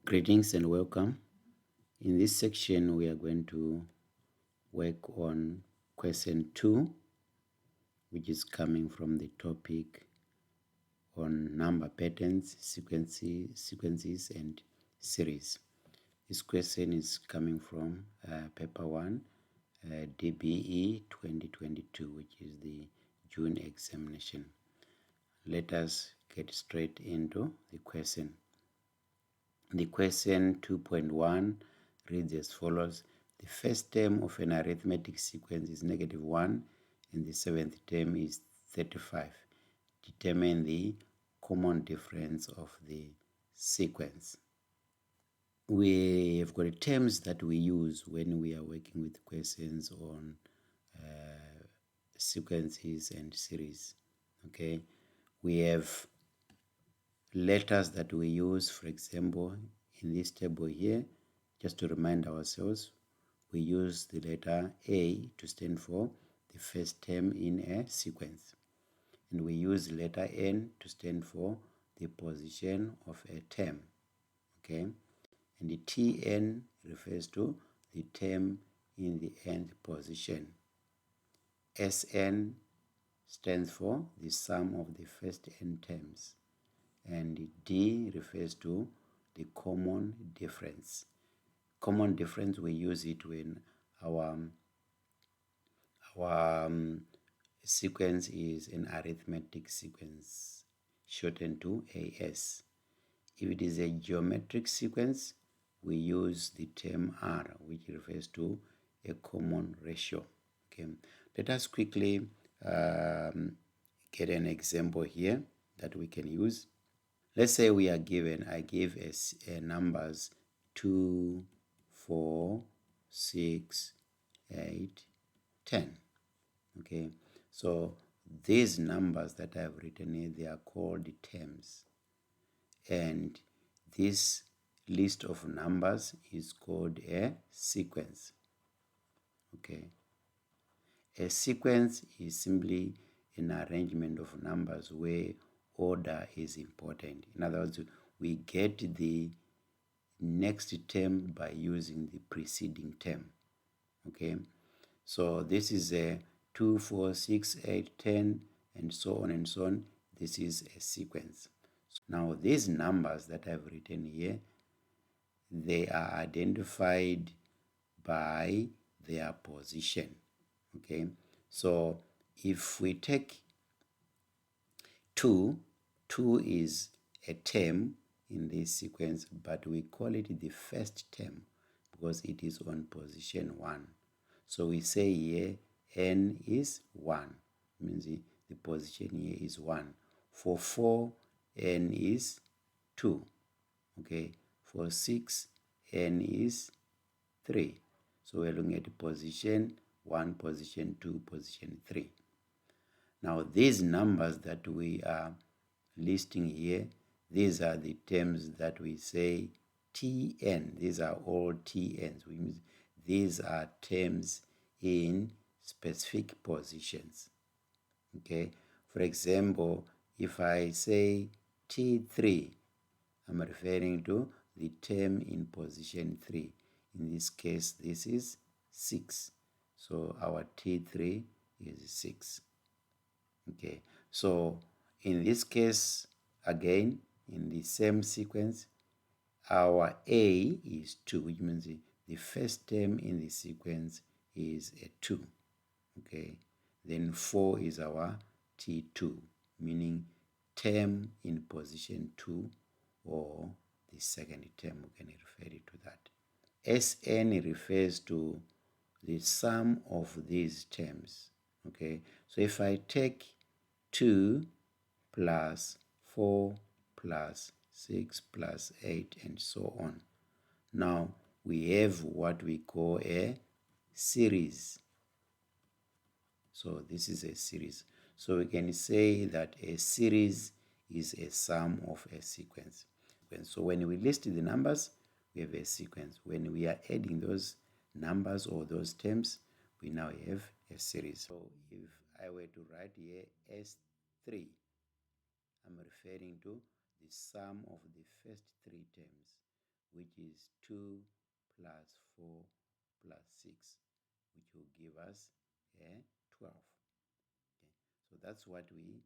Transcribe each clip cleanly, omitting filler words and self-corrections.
Greetings and welcome. In this section, we are going to work on question 2, which is coming from the topic on number patterns, sequences, and series. This question is coming from paper 1, DBE 2022, which is the June examination. Let us get straight into the question. The question 2.1 reads as follows. The first term of an arithmetic sequence is -1 and the seventh term is 35. Determine the common difference of the sequence. We have got terms that we use when we are working with questions on sequences and series. Okay, we have letters that we use. For example, in this table here, just to remind ourselves, we use the letter A to stand for the first term in a sequence, and we use letter N to stand for the position of a term. Okay, and the Tn refers to the term in the nth position. Sn stands for the sum of the first n terms, and D refers to the common difference. Common difference, we use it when our sequence is an arithmetic sequence, shortened to AS. If it is a geometric sequence, we use the term R, which refers to a common ratio. Okay, let us quickly get an example here that we can use. Let's say we are given, I give numbers 2, 4, 6, 8, 10. Okay, so these numbers that I have written here, they are called terms. And this list of numbers is called a sequence. Okay, a sequence is simply an arrangement of numbers where order is important. In other words, we get the next term by using the preceding term. Okay, so this is a 2, 4, 6, 8, 10, and so on and so on. This is a sequence. Now, these numbers that I've written here, they are identified by their position. Okay, so if we take 2, 2 is a term in this sequence, but we call it the first term because it is on position 1. So we say here n is 1, means the position here is 1. For 4, n is 2. Okay, for 6, n is 3. So we're looking at position 1, position 2, position 3. Now, these numbers that we are listing here, these are the terms that we say Tn. These are all Tn's. Which means these are terms in specific positions. Okay, for example, if I say T3, I'm referring to the term in position 3. In this case, this is 6. So our T3 is 6. Okay, so in this case, again, in the same sequence, our A is 2, which means the first term in the sequence is a 2. Okay, then 4 is our T2, meaning term in position 2, or the second term, we can refer it to that. Sn refers to the sum of these terms. Okay, so if I take 2 plus 4 plus 6 plus 8 and so on, now we have what we call a series. So this is a series. So we can say that a series is a sum of a sequence. So when we list the numbers, we have a sequence. When we are adding those numbers or those terms, we now have a series. So if I were to write here S3, I'm referring to the sum of the first 3 terms. which is 2 plus 4 plus 6, which will give us 12. Okay, so that's what we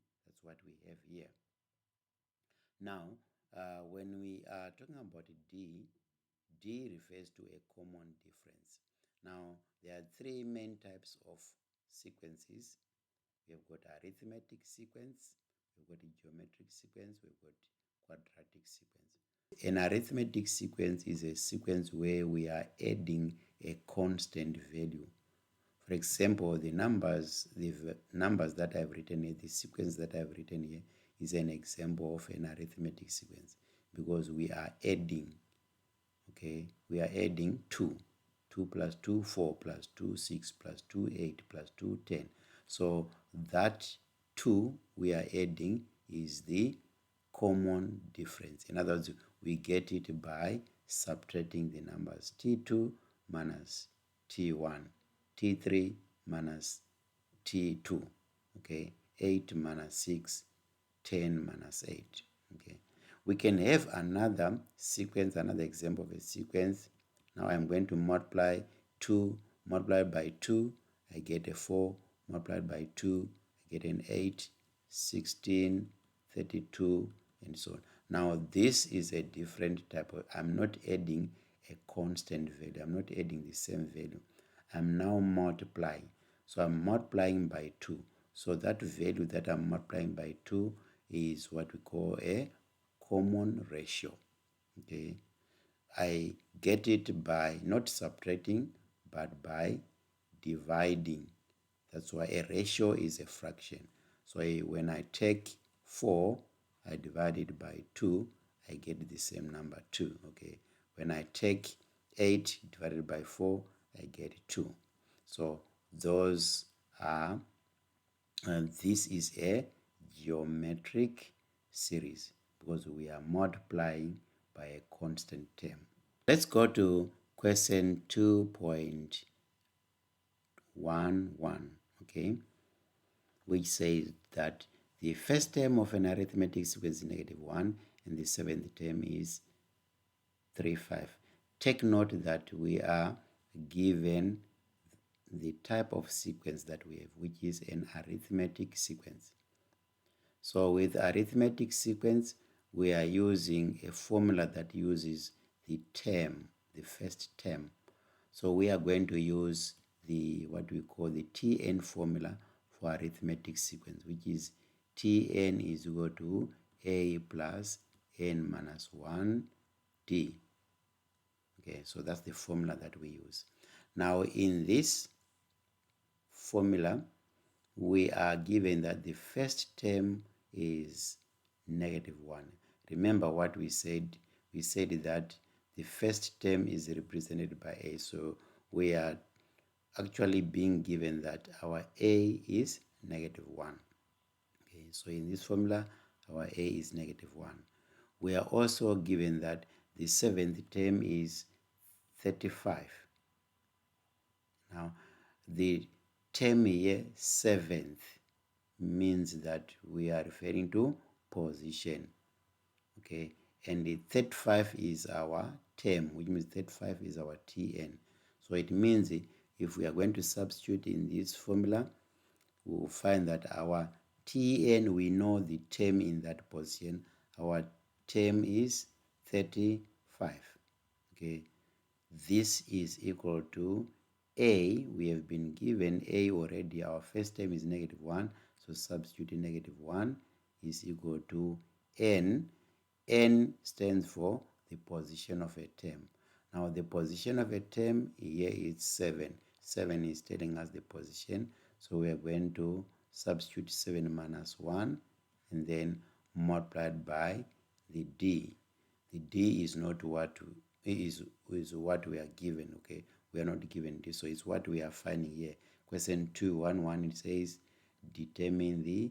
have here. Now, when we are talking about D refers to a common difference. Now, there are three main types of sequences. We have got arithmetic sequence, we've got a geometric sequence, we've got quadratic sequence. An arithmetic sequence is a sequence where we are adding a constant value. For example, the numbers that I've written here, the sequence that I've written here is an example of an arithmetic sequence because we are adding, okay, we are adding 2 plus 2, 4 plus 2, 6 plus 2, 8 plus 2, 10. So that 2 we are adding is the common difference. In other words, we get it by subtracting the numbers T2 minus T1, T3 minus T2, okay, 8 minus 6, 10 minus 8, okay. We can have another sequence, another example of a sequence. Now I'm going to multiply 2 multiplied by 2, I get a 4, multiplied by 2, I get an 8, 16, 32, and so on. Now this is a different type of, I'm not adding a constant value, I'm not adding the same value. I'm now multiplying. So I'm multiplying by 2. So that value that I'm multiplying by 2 is what we call a common ratio. Okay, I get it by not subtracting but by dividing. That's why a ratio is a fraction. So when I take 4, I divide it by 2, I get the same number 2. Okay, when I take 8 divided by 4, I get 2. So those are, this is a geometric series because we are multiplying by a constant term. Let's go to question 2.11, okay, which says that the first term of an arithmetic sequence is -1 and the seventh term is 3, 5. Take note that we are given the type of sequence that we have, which is an arithmetic sequence. So with arithmetic sequence, we are using a formula that uses the term, the first term. So we are going to use the what we call the Tn formula for arithmetic sequence, which is Tn is equal to a plus n minus 1 d. Okay, so that's the formula that we use. Now in this formula, we are given that the first term is -1. Remember what we said? We said that the first term is represented by a. So we are actually being given that our a is -1. Okay, so in this formula, our a is -1. We are also given that the seventh term is 35. Now, the term here, seventh, means that we are referring to position. Okay, and the 35 is our term, which means 35 is our Tn. So it means if we are going to substitute in this formula, we will find that our Tn, we know the term in that position. Our term is 35. Okay, this is equal to a. We have been given a already. Our first term is -1, so substituting -1 is equal to n. N stands for the position of a term. Now the position of a term here is 7. 7 is telling us the position, so we are going to substitute 7 minus 1 and then multiplied by the d. The d is not what is what we are given. Okay, we are not given this, so it's what we are finding here. Question 2.11, it says determine the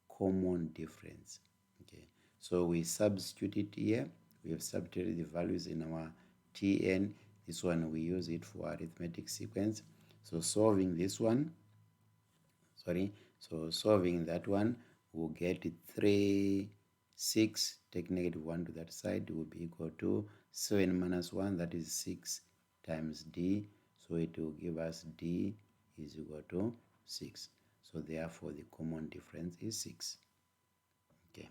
common difference. Okay, so we substitute it here. We have substituted the values in our Tn. This one we use it for arithmetic sequence. So solving this one, so solving that one, we'll get 3 6, take negative 1 to that side, will be equal to 7 minus 1, that is 6 times d. So it will give us d is equal to 6. So therefore the common difference is 6. Okay,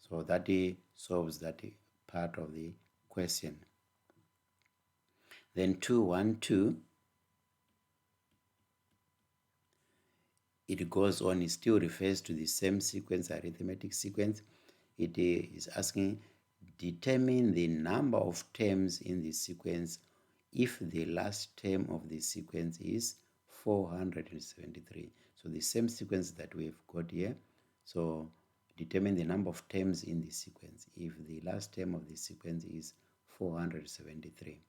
so that solves that part of the question. Then 212, it goes on, it still refers to the same sequence, arithmetic sequence. It is asking, determine the number of terms in the sequence if the last term of the sequence is 473. So the same sequence that we've got here. So determine the number of terms in the sequence if the last term of the sequence is 473.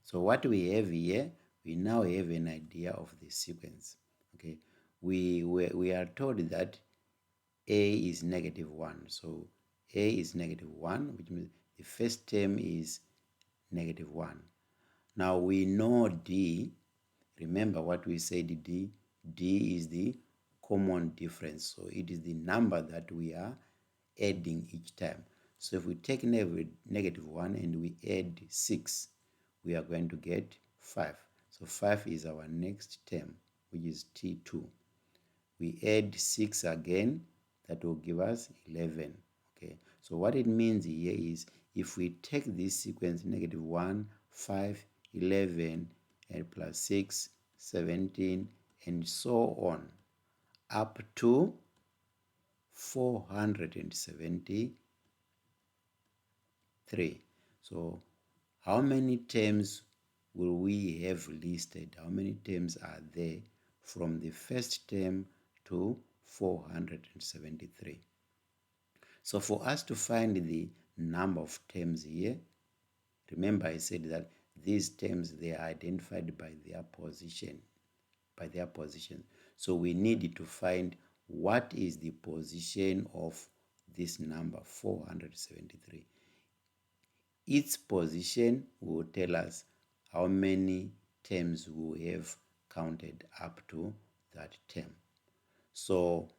So what we have here, we now have an idea of the sequence. Okay, we are told that a is negative 1. So a is negative 1, which means the first term is negative 1. Now we know d. Remember what we said, d is the common difference. So it is the number that we are adding each time. So if we take negative 1 and we add 6, we are going to get 5. So 5 is our next term, which is t2. We add 6 again, that will give us 11. Okay, so what it means here is, if we take this sequence negative 1, 5, 11, and plus 6, 17, and so on, up to 473. So how many terms will we have listed? How many terms are there from the first term to 473? So for us to find the number of terms here, remember I said that these terms, they are identified by their position. So we need to find what is the position of this number 473. Its position will tell us how many terms we have counted up to that term. So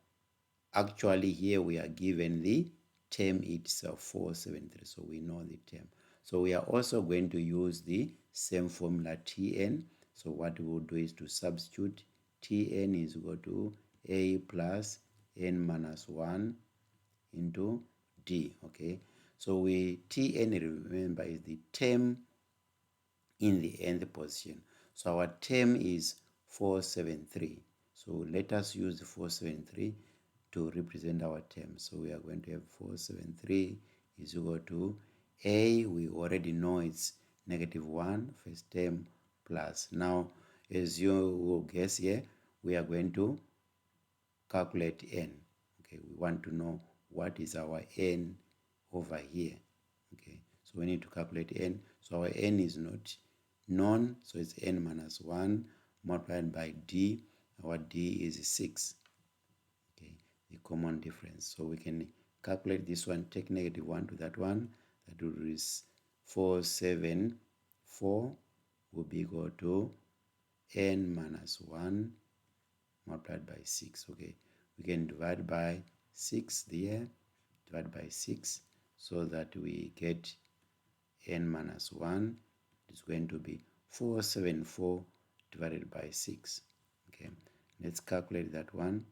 actually here we are given the term itself, 473, so we know the term. So we are also going to use the same formula Tn. So what we will do is to substitute Tn is equal to a plus n minus 1 into d. Okay, so Tn, remember, is the term in the nth position. So our term is 473. So let us use the 473 to represent our term. So we are going to have 473 is equal to a, we already know it's negative 1, first term, plus. Now, as you will guess here, we are going to calculate n. Okay, we want to know what is our n over here. Okay, so we need to calculate n. So our n is not known, so it's n minus 1 multiplied by d. Our d is 6. Okay, the common difference. So we can calculate this one, take negative 1 to that one, that will be 474 will be equal to n minus 1 multiplied by 6. Okay, we can divide by 6 there, divide by 6, so that we get n minus 1 is going to be 474 divided by 6. Okay, let's calculate that one.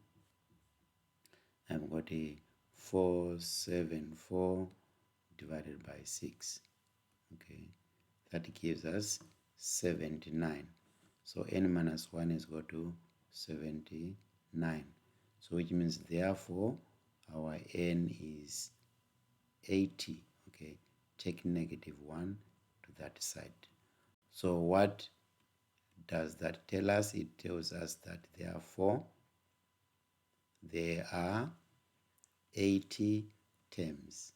I've got a 474 divided by 6. Okay, that gives us 79. So n minus 1 is equal to 79. So which means therefore our n is 80. Okay, take negative 1 to that side. So what does that tell us? It tells us that therefore there are 80 terms.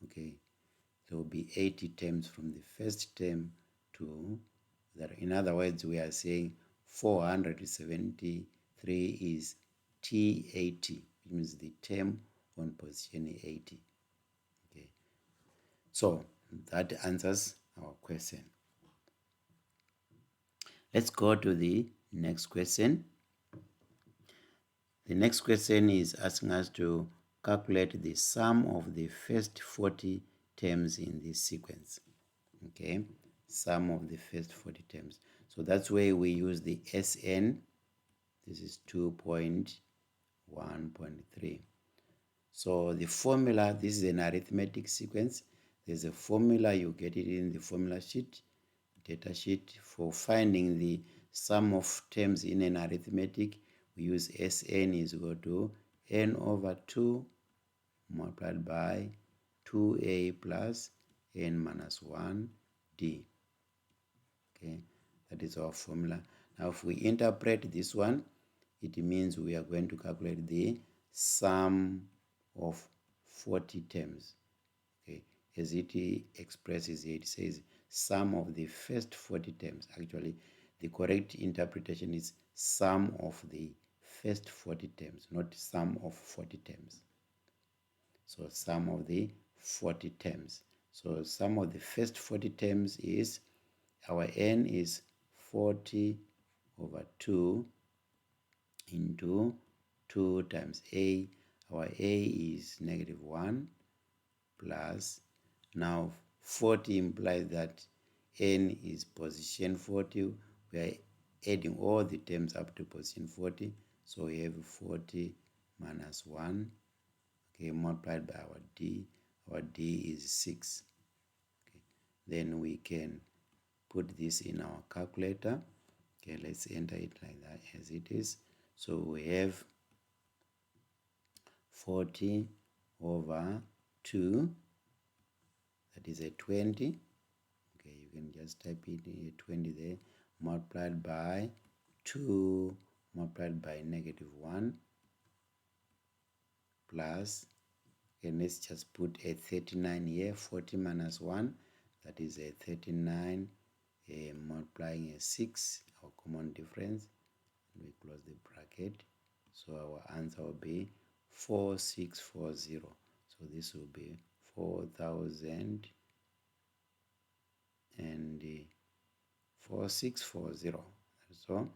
Okay, there will be 80 terms from the first term to that. In other words, we are saying 473 is T80, which means the term on position 80. Okay, so that answers our question. Let's go to the next question. The next question is asking us to calculate the sum of the first 40 terms in this sequence. Okay, sum of the first 40 terms. So that's where we use the SN. This is 2.1.3. So the formula, this is an arithmetic sequence. There's a formula, you get it in the formula sheet, data sheet. For finding the sum of terms in an arithmetic, we use Sn is equal to n over 2 multiplied by 2a plus n minus 1d. Okay, that is our formula. Now if we interpret this one, it means we are going to calculate the sum of 40 terms. Okay, as it expresses it says sum of the first 40 terms. Actually, the correct interpretation is sum of the first 40 terms, not sum of 40 terms. So sum of the 40 terms. So sum of the first 40 terms is, our n is 40 over 2 into 2 times a. Our a is negative 1 plus, now 40 implies that n is position 40. We are adding all the terms up to position 40. So we have 40 minus 1, okay, multiplied by our d. Our d is 6. Okay. Then we can put this in our calculator. Okay, let's enter it like that as it is. So we have 40 over 2, that is a 20. Okay, you can just type it in 20 there, multiplied by 2 multiplied by negative 1 plus, and let's just put a 39 here. 40 minus 1, that is a 39, multiplying a 6, our common difference. We close the bracket. So our answer will be 4640. So this will be 4,000 and 4640. So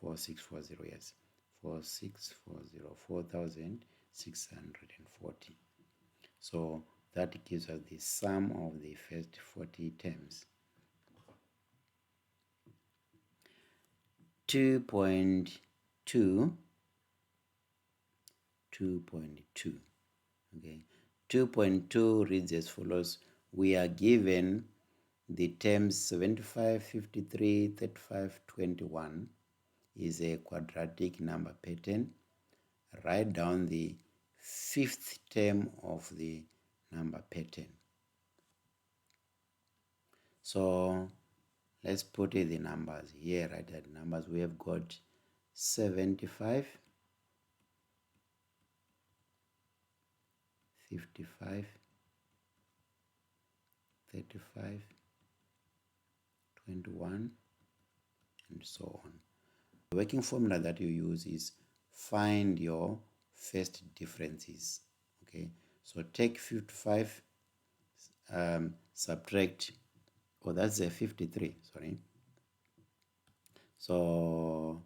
4640, yes, 4640, 4,640. So that gives us the sum of the first 40 terms. 2.2, okay, 2.2 reads as follows. We are given the terms 75, 53, 35, 21 is a quadratic number pattern. Write down the fifth term of the number pattern. So let's put in the numbers here. Write the numbers. We have got 75, 55, 35, 21, and so on. The working formula that you use is find your first differences. Okay, so take 55, subtract, oh, that's a 53, sorry. So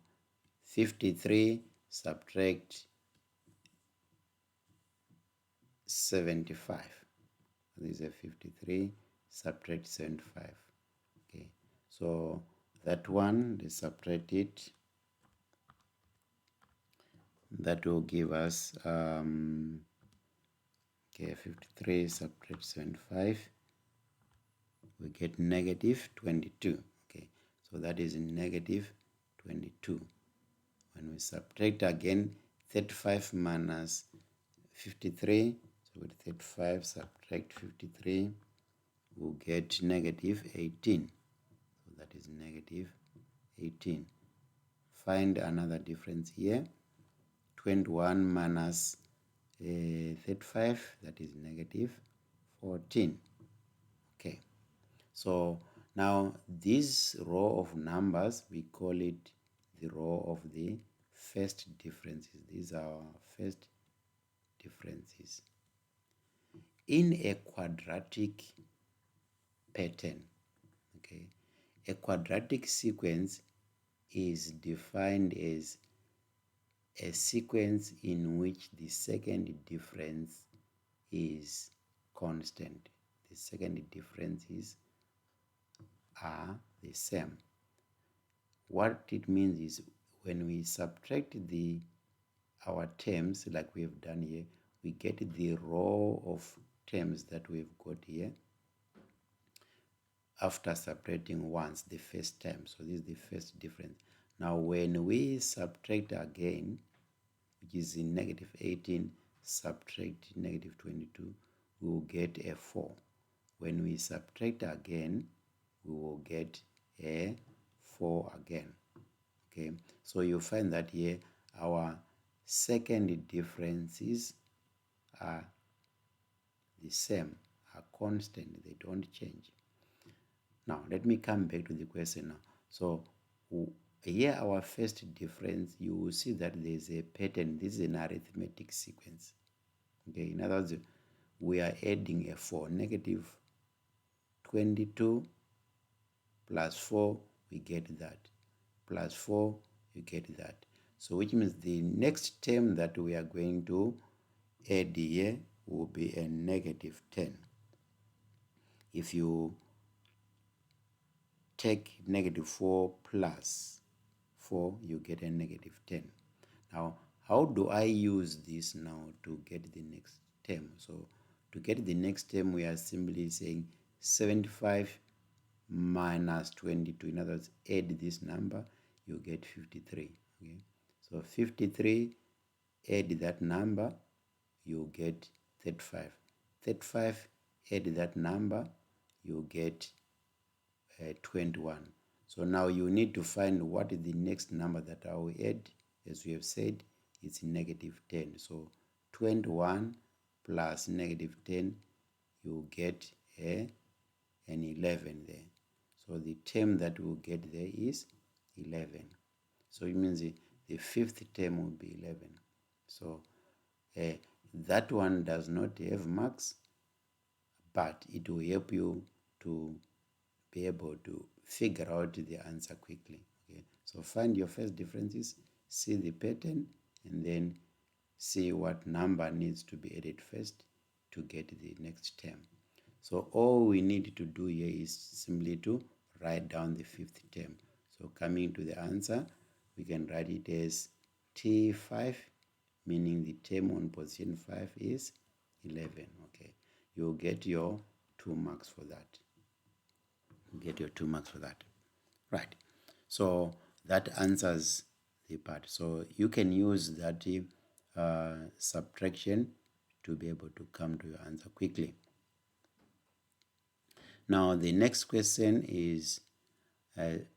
53 subtract 75. This is a 53 subtract 75. Okay, so that one, they subtract it. That will give us okay, 53 subtract 75. We get negative 22. Okay, so that is negative 22. When we subtract again 35 minus 53, so with 35 subtract 53, we'll get negative 18. So that is negative 18. Find another difference here. 21 minus 35, that is negative 14. Okay, so now this row of numbers, we call it the row of the first differences. These are our first differences. In a quadratic pattern, okay, a quadratic sequence is defined as a sequence in which the second difference is constant. The second differences are the same. What it means is when we subtract our terms like we have done here, we get the row of terms that we've got here after subtracting once the first term. So this is the first difference. Now when we subtract again, which is in negative 18, subtract negative 22, we will get a 4. When we subtract again, we will get a 4 again. Okay, so you find that here our second differences are the same, are constant, they don't change. Now let me come back to the question now. So here our first difference, you will see that there's a pattern. This is an arithmetic sequence. Okay, in other words, we are adding a 4. Negative 22 plus 4, we get that. Plus 4, you get that. So which means the next term that we are going to add here will be a negative 10. If you take negative 4 plus 4, you get a negative 10. Now, how do I use this now to get the next term? So to get the next term, we are simply saying 75 minus 22. In other words, add this number, you get 53. Okay, so 53, add that number, you get 35. 35, add that number, you get 21. So now you need to find what is the next number that I will add. As we have said, it's negative 10. So 21 plus negative 10, you get an 11 there. So the term that we'll get there is 11. So it means the fifth term will be 11. So that one does not have marks, but it will help you to be able to figure out the answer quickly. Okay, so find your first differences, see the pattern, and then see what number needs to be added first to get the next term. So all we need to do here is simply to write down the fifth term. So coming to the answer, we can write it as T5, meaning the term on position 5 is 11. Okay, you'll get your 2 marks for that. Get your 2 marks for that. Right, so that answers the part. So you can use that subtraction to be able to come to your answer quickly. Now the next question is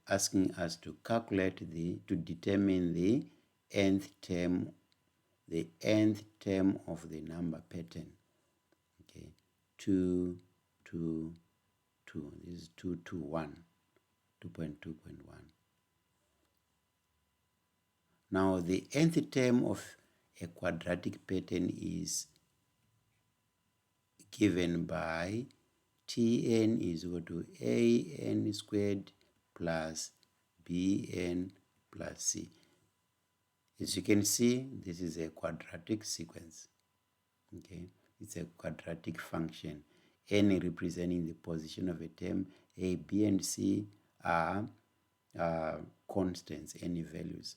asking us to calculate to determine the nth term of the number pattern. Okay, 2, 2, 2. This is 2, 2, 1, 2.2.1. Now the nth term of a quadratic pattern is given by Tn is equal to an squared plus bn plus c. As you can see, this is a quadratic sequence. Okay, it's a quadratic function. N representing the position of a term, a, b, and c are constants, any values.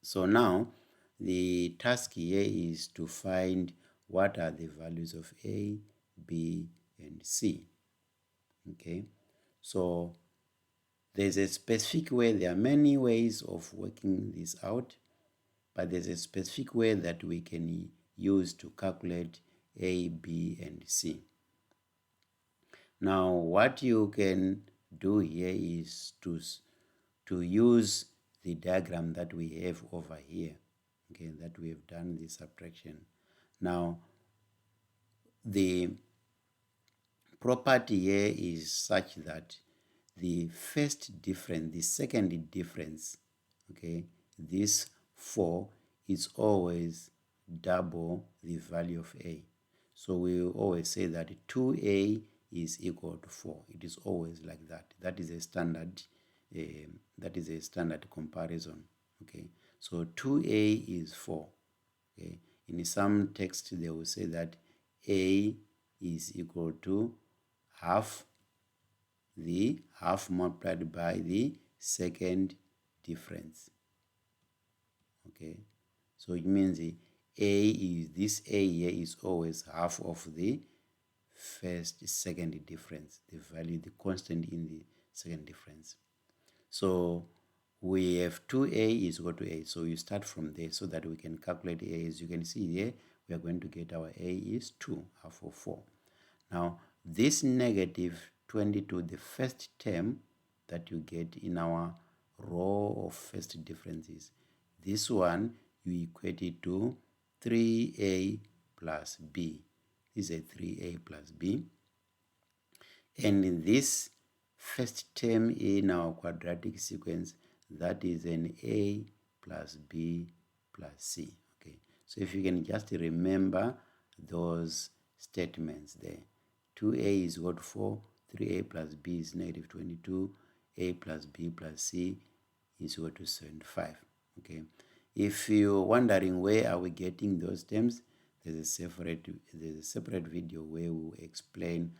So now the task here is to find what are the values of a, b, and c. Okay, so there's a specific way. There are many ways of working this out, but there's a specific way that we can use to calculate a, b, and c. Now what you can do here is to use the diagram that we have over here, okay, that we have done the subtraction. Now the property here is such that the first difference, the second difference, okay, this 4 is always double the value of a. So we will always say that 2a is equal to 4. It is always like that. That is a standard comparison. Okay, So 2a is 4. Okay. In some text, they will say that a is equal to half multiplied by the second difference. Okay, so it means this a here is always half of the second difference, the value, the constant in the second difference. So we have 2a is equal to a. So you start from there so that we can calculate a. As you can see here, we are going to get our a is 2, half of 4. Now, this negative 22, the first term that you get in our row of first differences, this one you equate it to 3a plus b. This is a 3a plus b. And in this first term in our quadratic sequence, that is an a plus b plus c. Okay, so if you can just remember those statements there. 2a is equal to 4, 3a plus b is negative 22, a plus b plus c is equal to 75. Okay, if you're wondering where are we getting those terms, there's a separate video where we'll explain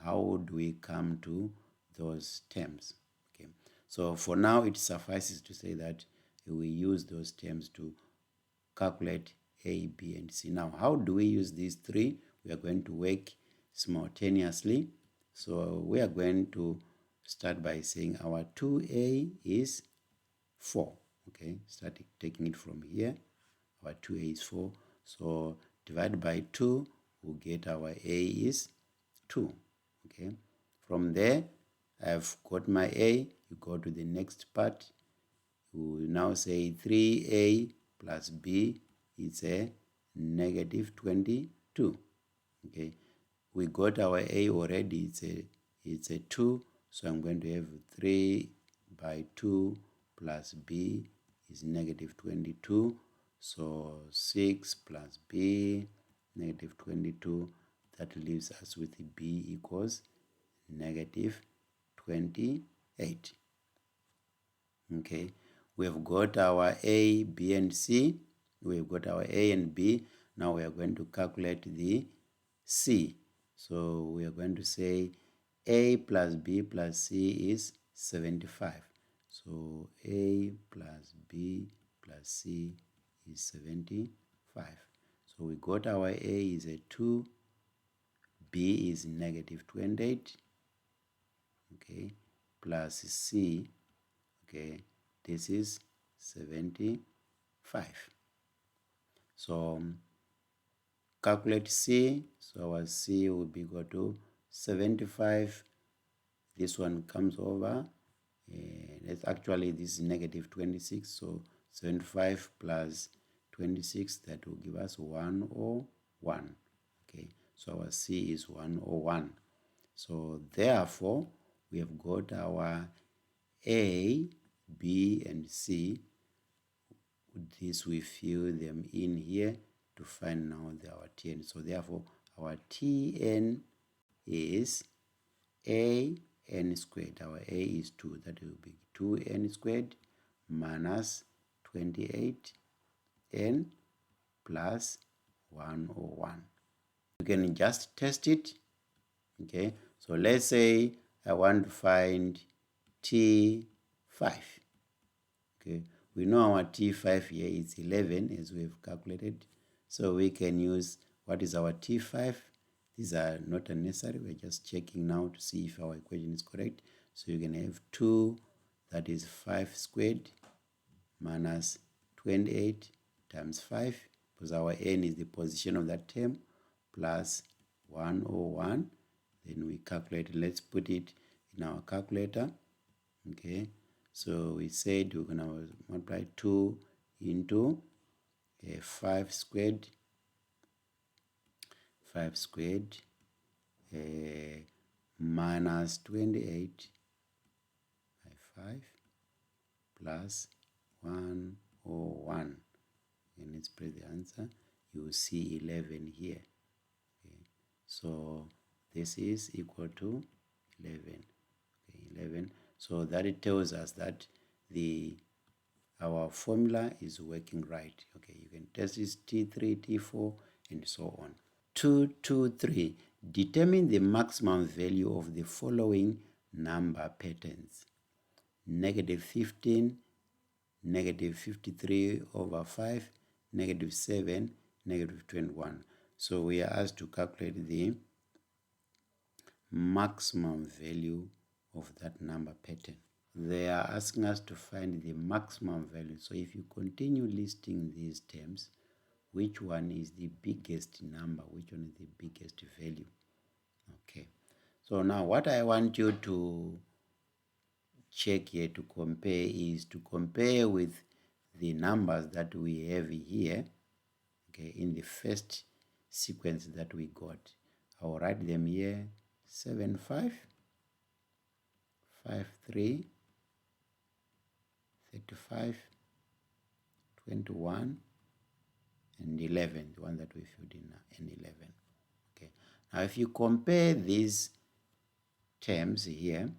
how do we come to those terms. Okay, so for now it suffices to say that we use those terms to calculate a, b, and c. Now, how do we use these three? We are going to work simultaneously. So we are going to start by saying our 2a is 4. Okay, start taking it from here. Our 2a is 4. So divide by 2, we'll get our a is 2. Okay, from there, I've got my a. You go to the next part. You will now say 3a plus b is a negative 22. Okay, we got our a already. It's a 2. So I'm going to have 3 by 2 plus b is negative 22. So 6 plus b, negative 22. That leaves us with b equals negative 28. Okay, we've got our a, b, and c. We've got our a and b. Now we are going to calculate the c. So we are going to say a plus b plus c is 75. So a plus b plus c is 75. So we got our a is a 2, b is negative 28, okay, plus c, okay, this is 75. So calculate c. So our c will be equal to 75. This one comes over. That's actually, this is negative 26. So 75 plus 26, that will give us 101. Okay, so our c is 101. So therefore, we have got our a, b, and c. This we fill them in here to find now our Tn. So therefore, our Tn is an squared. Our a is 2. That will be 2n squared minus 28n plus 101. You can just test it. Okay, so let's say I want to find T5. Okay, we know our T5 here is 11 as we've calculated. So we can use, what is our T5? These are not unnecessary. We're just checking now to see if our equation is correct. So you can have 2, that is 5 squared, minus 28 times 5, because our n is the position of that term, plus 101. Then we calculate. Let's put it in our calculator. Okay, so we said we're going to multiply 2 into 5 squared, minus 28 by 5 plus 101. And let's press the answer. You will see 11 here. Okay, so this is equal to 11. Okay, 11. So that it tells us that our formula is working right. Okay, you can test this T3, T4, and so on. 223. Determine the maximum value of the following number patterns. -15, -53/5, -7, -21. So we are asked to calculate the maximum value of that number pattern. They are asking us to find the maximum value. So if you continue listing these terms, which one is the biggest number, which one is the biggest value? Okay, so now what I want you to check here to compare is to compare with the numbers that we have here, okay, in the first sequence that we got. I'll write them here: 7, 5, 5, 3, 35, 21, and 11, the one that we filled in, and 11. Okay, now if you compare these terms here,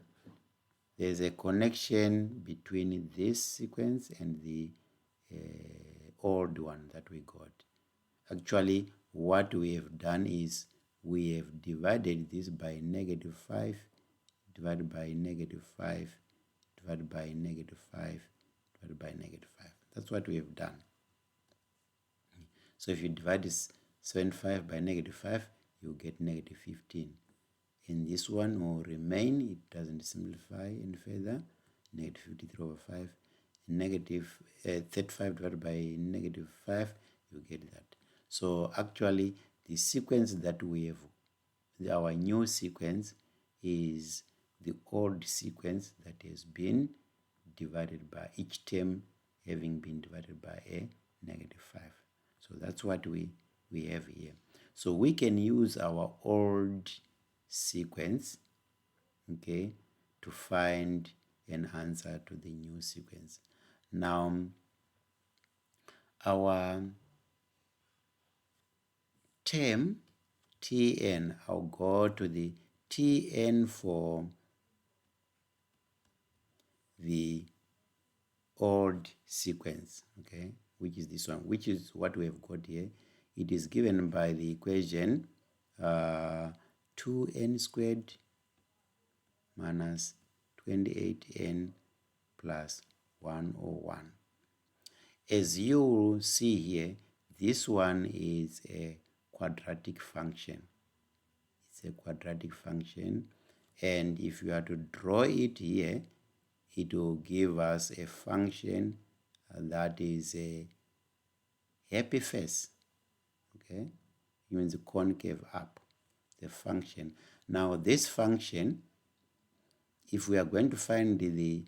there's a connection between this sequence and the old one that we got. Actually, what we have done is we have divided this by -5, divided by -5, divided by -5, divided by -5. That's what we have done. So if you divide this 75 by -5, you get -15. And this one will remain, it doesn't simplify any further, -53/5, -35 divided by -5, you get that. So actually, the sequence that we have, our new sequence, is the old sequence that has been divided by each term having been divided by a -5. So that's what we have here. So we can use our old sequence, okay, to find an answer to the new sequence. Now, our term Tn, I'll go to the Tn for the old sequence, okay, which is this one, which is what we have got here. It is given by the equation 2n squared minus 28n plus 101. As you see here, this one is a quadratic function. It's a quadratic function, and if you are to draw it here, it will give us a function that is a happy face, okay? It means concave up, the function. Now this function, if we are going to find the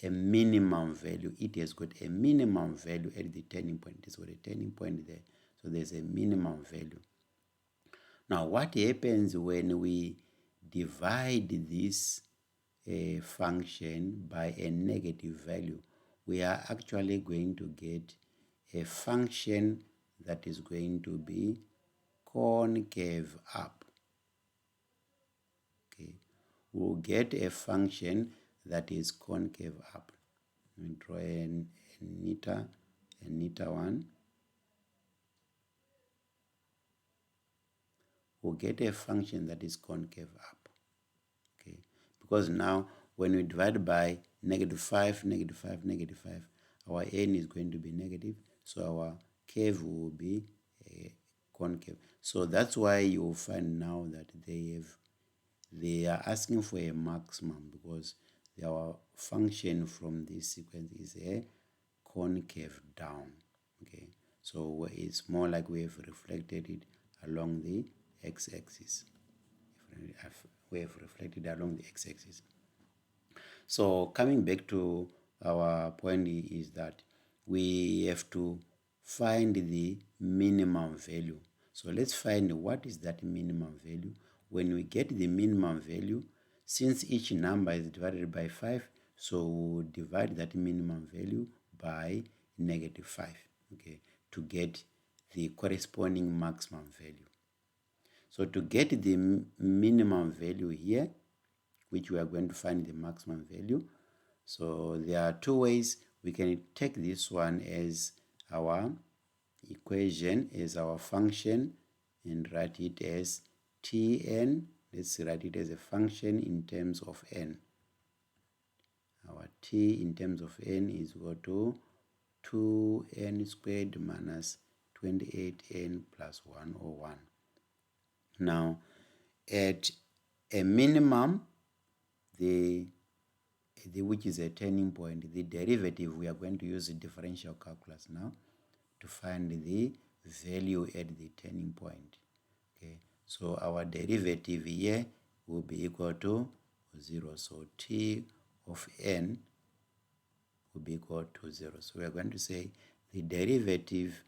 a minimum value, it has got a minimum value at the turning point. It's got a turning point there, so there's a minimum value. Now what happens when we divide this function by a negative value? We are actually going to get a function that is going to be concave up. Okay, we'll get a function that is concave up. Let me draw a neta 1. We'll get a function that is concave up. Okay, because now when we divide by -5, -5, -5, our n is going to be negative, so our curve will be concave. So that's why you will find now that they are asking for a maximum, because our function from this sequence is a concave down. Okay, so it's more like we have reflected it along the x-axis. We have reflected along the x-axis. So coming back to our point is that we have to find the minimum value. So let's find what is that minimum value. When we get the minimum value, since each number is divided by 5, so we'll divide that minimum value by -5, okay, to get the corresponding maximum value. So to get the minimum value here, which we are going to find the maximum value, So there are two ways we can take this one as our equation, as our function, and write it as Tn. Let's write it as a function in terms of n. Our t in terms of n is equal to 2n squared minus 28n plus 101. Now, at a minimum, which is a turning point, the derivative, we are going to use the differential calculus now to find the value at the turning point. Okay, so our derivative here will be equal to 0. So t of n will be equal to 0. So we are going to say the derivative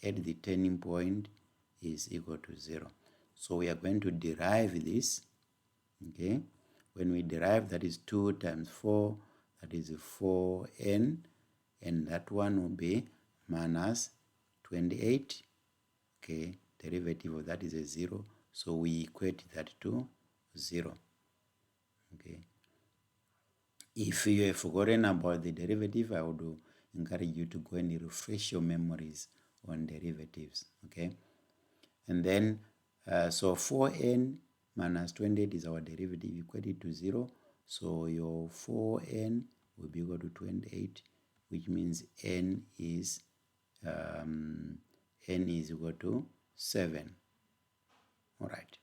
at the turning point is equal to 0. So we are going to derive this. Okay, when we derive, that is 2 times 4, that is 4n, and that one will be minus 28. Okay, derivative of that is a 0, so we equate that to 0. Okay, if you have forgotten about the derivative, I would encourage you to go and refresh your memories on derivatives. Okay, and then so 4n minus 28 is our derivative, equated to 0. So your 4n will be equal to 28, which means n is equal to 7. All right.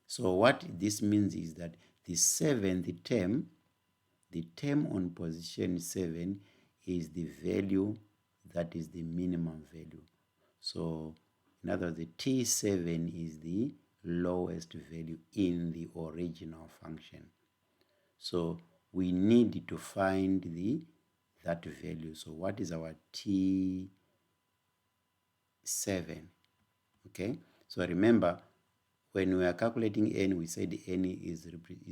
So what this means is that the seventh term, the term on position 7, is the value that is the minimum value. So in other words, the T7 is the lowest value in the original function. So we need to find that value. So what is our T7? Okay, so remember, when we are calculating n, we said n is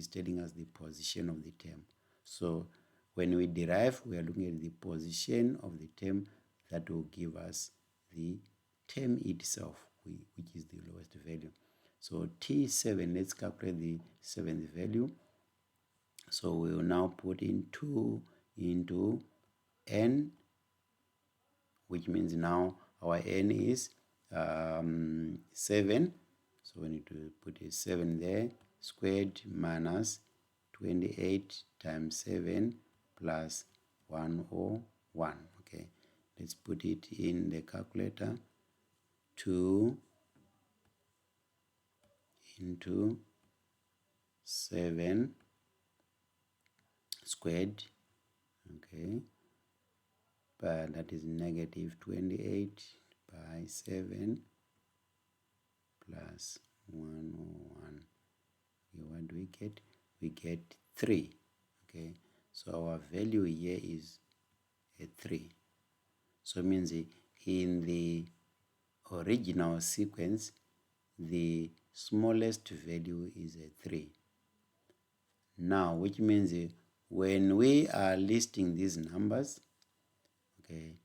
telling us the position of the term. So when we derive, we are looking at the position of the term that will give us the term itself, which is the lowest value. So T7, let's calculate the seventh value. So we will now put in 2 into n, which means now our n is 7. So we need to put a 7 there, squared minus 28 times 7 plus 101. Okay, let's put it in the calculator. 2 into 7 squared, okay, but that is negative 28 by 7 plus 101. Okay, what do we get? We get 3. Okay, so our value here is a 3. So it means in the original sequence, the smallest value is a 3. Now, which means when we are listing these numbers, okay,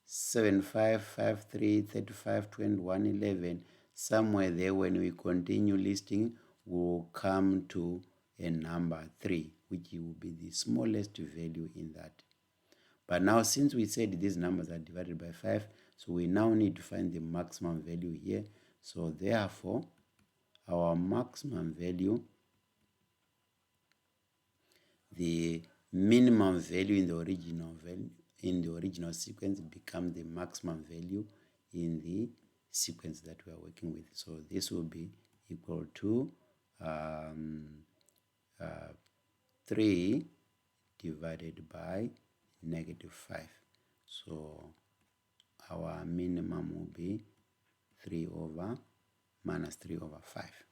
7, 5, 5, 3, 35, 21, 11, somewhere there when we continue listing, we'll come to a number 3, which will be the smallest value in that. But now, since we said these numbers are divided by 5, so we now need to find the maximum value here. So therefore, our maximum value, the minimum value in the original sequence, becomes the maximum value in the sequence that we are working with. So this will be equal to 3 divided by negative 5. So our minimum will be 3 over minus 3 over 5.